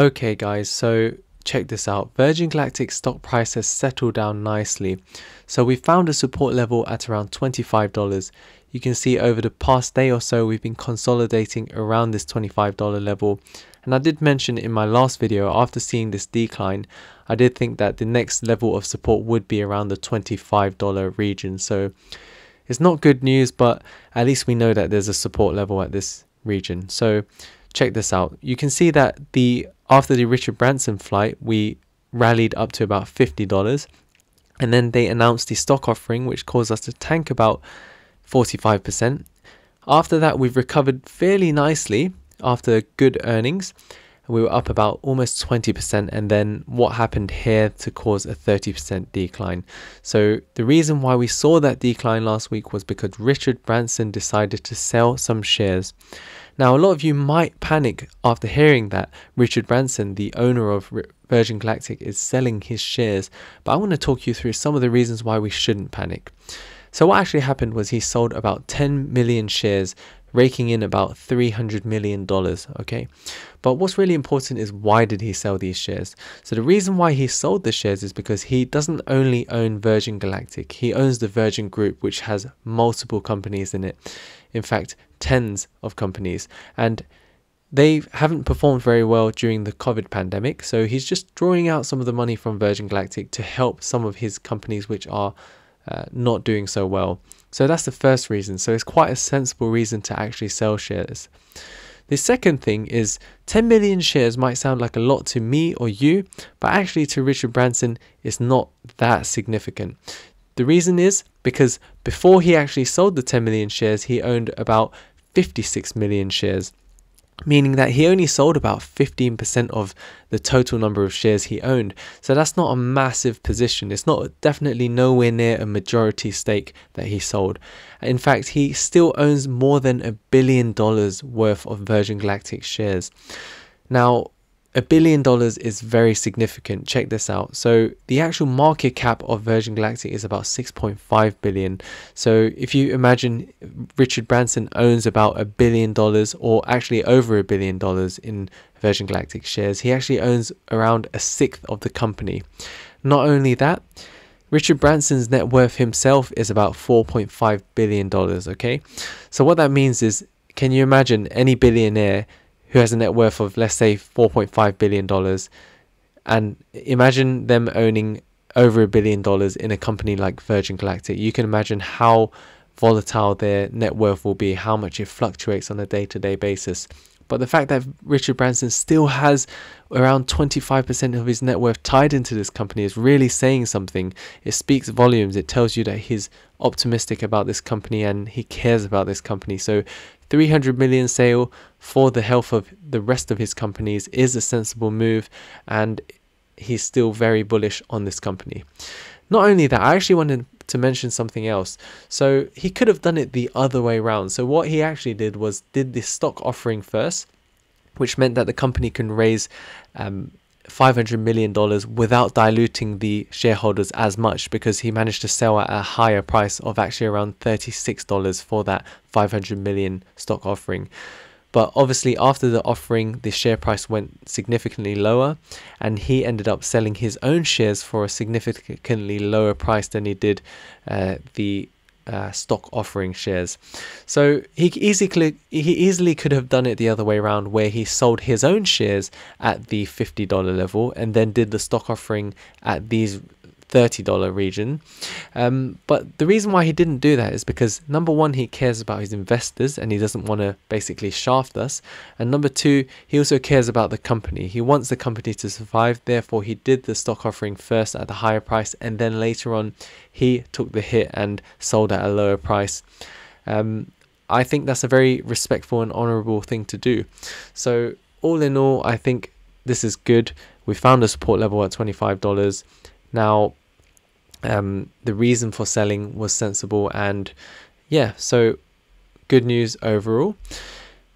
Okay guys, so check this out. Virgin Galactic stock price has settled down nicely. So we found a support level at around $25. You can see over the past day or so we've been consolidating around this $25 level. And I did mention in my last video, after seeing this decline, I did think that the next level of support would be around the $25 region. So it's not good news, but at least we know that there's a support level at this region. So check this out. You can see that after the Richard Branson flight, we rallied up to about $50, and then they announced the stock offering, which caused us to tank about 45%. After that, we've recovered fairly nicely after good earnings. We were up about almost 20%, and then what happened here to cause a 30% decline. So the reason why we saw that decline last week was because Richard Branson decided to sell some shares. Now, a lot of you might panic after hearing that Richard Branson, the owner of Virgin Galactic, is selling his shares, but I want to talk you through some of the reasons why we shouldn't panic. So what actually happened was he sold about 10 million shares, raking in about $300 million, okay? But what's really important is, why did he sell these shares? So the reason why he sold the shares is because he doesn't only own Virgin Galactic, he owns the Virgin Group, which has multiple companies in it. In fact, tens of companies, and they haven't performed very well during the COVID pandemic. So he's just drawing out some of the money from Virgin Galactic to help some of his companies which are not doing so well. So that's the first reason. So it's quite a sensible reason to actually sell shares. The second thing is 10 million shares might sound like a lot to me or you, but actually to Richard Branson, it's not that significant. The reason is because before he actually sold the 10 million shares, he owned about 56 million shares, meaning that he only sold about 15% of the total number of shares he owned. So that's not a massive position. It's definitely nowhere near a majority stake that he sold. In fact, he still owns more than $1 billion worth of Virgin Galactic shares. Now, $1 billion is very significant. Check this out. So the actual market cap of Virgin Galactic is about 6.5 billion. So if you imagine Richard Branson owns about $1 billion, or actually over $1 billion in Virgin Galactic shares, he actually owns around a sixth of the company. Not only that, Richard Branson's net worth himself is about $4.5 billion, okay? So what that means is, can you imagine any billionaire who has a net worth of, let's say, $4.5 billion, and imagine them owning over $1 billion in a company like Virgin Galactic? You can imagine how volatile their net worth will be, how much it fluctuates on a day-to-day basis. But the fact that Richard Branson still has around 25% of his net worth tied into this company is really saying something. It speaks volumes. It tells you that he's optimistic about this company and he cares about this company. So 300 million sale for the health of the rest of his companies is a sensible move, and he's still very bullish on this company. Not only that, I actually wanted to mention something else. So he could have done it the other way around. So what he actually did was did this stock offering first, which meant that the company can raise $500 million without diluting the shareholders as much, because he managed to sell at a higher price of actually around $36 for that 500 million stock offering. But obviously after the offering, the share price went significantly lower, and he ended up selling his own shares for a significantly lower price than he did the stock offering shares. So he easily could have done it the other way around, where he sold his own shares at the $50 level and then did the stock offering at these $30 region. But the reason why he didn't do that is because, number one, he cares about his investors and he doesn't want to basically shaft us, and number two, he also cares about the company. He wants the company to survive. Therefore, he did the stock offering first at the higher price, and then later on he took the hit and sold at a lower price. I think that's a very respectful and honorable thing to do. So all in all, I think this is good. We found a support level at $25. Now, the reason for selling was sensible, and yeah, so good news overall.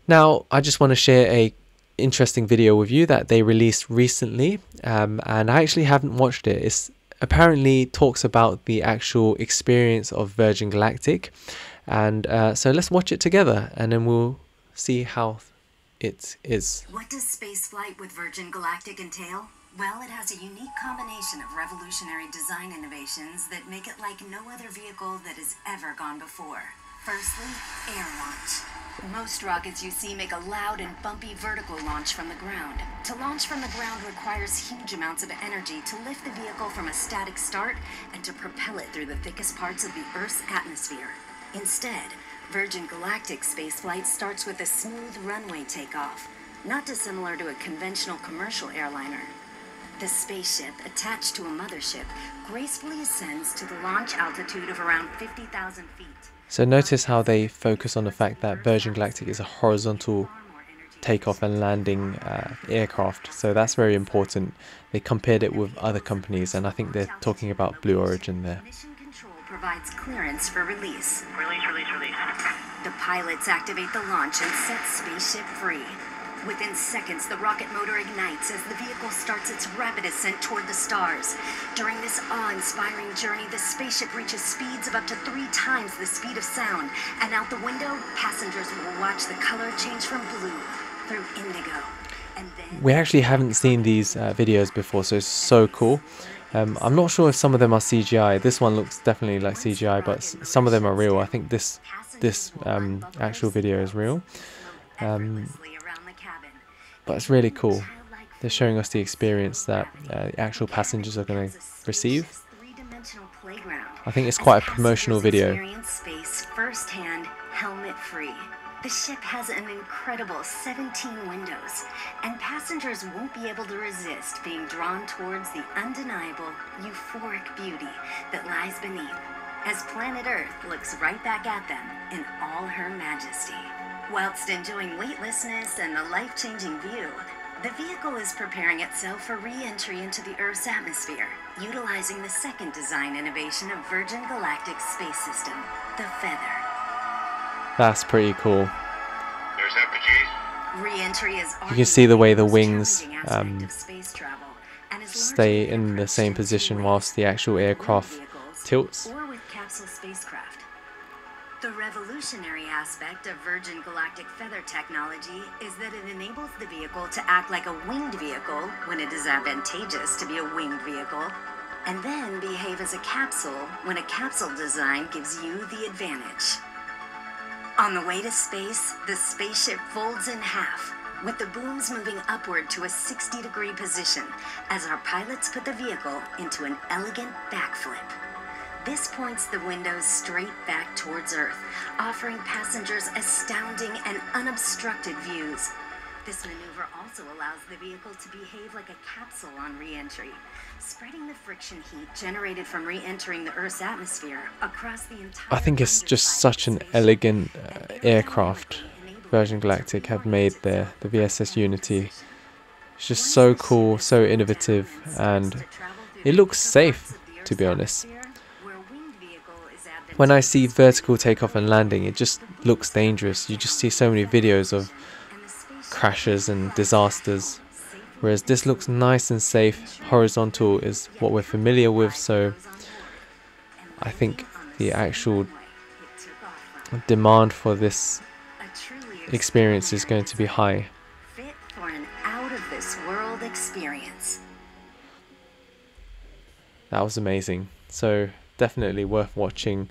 Now, I just want to share a interesting video with you that they released recently, and I actually haven't watched it. It's apparently talks about the actual experience of Virgin Galactic, and so let's watch it together, and then we'll see how it is. What does spaceflight with Virgin Galactic entail? Well, it has a unique combination of revolutionary design innovations that make it like no other vehicle that has ever gone before. Firstly, air launch. Most rockets you see make a loud and bumpy vertical launch from the ground. To launch from the ground requires huge amounts of energy to lift the vehicle from a static start and to propel it through the thickest parts of the Earth's atmosphere. Instead, Virgin Galactic spaceflight starts with a smooth runway takeoff, not dissimilar to a conventional commercial airliner. The spaceship, attached to a mothership, gracefully ascends to the launch altitude of around 50,000 feet. So notice how they focus on the fact that Virgin Galactic is a horizontal takeoff and landing aircraft, so that's very important. They compared it with other companies, and I think they're talking about Blue Origin there. Mission control provides clearance for release. Release. The pilots activate the launch and set spaceship free. Within seconds, the rocket motor ignites as the vehicle starts its rapid ascent toward the stars. During this awe-inspiring journey, the spaceship reaches speeds of up to 3 times the speed of sound. And out the window, passengers will watch the color change from blue through indigo. And then We actually haven't seen these videos before, so it's so cool. I'm not sure if some of them are CGI. This one looks definitely like CGI, but some of them are real. I think this actual video is real. But it's really cool. They're showing us the experience that the actual passengers are going to receive. I think it's quite a promotional video. Experience space firsthand, helmet-free. The ship has an incredible 17 windows, and passengers won't be able to resist being drawn towards the undeniable, euphoric beauty that lies beneath, as planet Earth looks right back at them in all her majesty. Whilst enjoying weightlessness and the life-changing view, the vehicle is preparing itself for re-entry into the Earth's atmosphere, utilizing the second design innovation of Virgin Galactic's space system, the feather. That's pretty cool. There's FPGs. Re-entry is You can see the way the wings challenging aspect of space travel, and is stay largely in the different same to position way whilst the actual with aircraft vehicles tilts. or with capsule spacecraft. The revolutionary aspect of Virgin Galactic feather technology is that it enables the vehicle to act like a winged vehicle when it is advantageous to be a winged vehicle, and then behave as a capsule when a capsule design gives you the advantage. On the way to space, the spaceship folds in half, with the booms moving upward to a 60-degree position as our pilots put the vehicle into an elegant backflip. This points the windows straight back towards Earth, offering passengers astounding and unobstructed views. This maneuver also allows the vehicle to behave like a capsule on re-entry, spreading the friction heat generated from re-entering the Earth's atmosphere across the entire I think it's just such an elegant aircraft Virgin Galactic have made there, the VSS Unity. It's just so cool, so innovative, and it looks safe, to be honest. When I see vertical takeoff and landing, it just looks dangerous. You just see so many videos of crashes and disasters, whereas this looks nice and safe. Horizontal is what we're familiar with, so I think the actual demand for this experience is going to be high. Fit for an out-of-this-world experience. That was amazing. So definitely worth watching.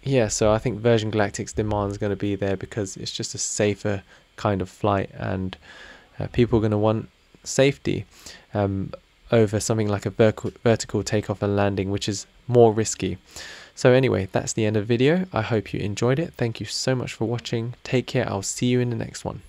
Yeah, so I think Virgin Galactic's demand is going to be there because it's just a safer kind of flight, and people are going to want safety over something like a vertical takeoff and landing, which is more risky. So anyway, that's the end of the video. I hope you enjoyed it. Thank you so much for watching. Take care. I'll see you in the next one.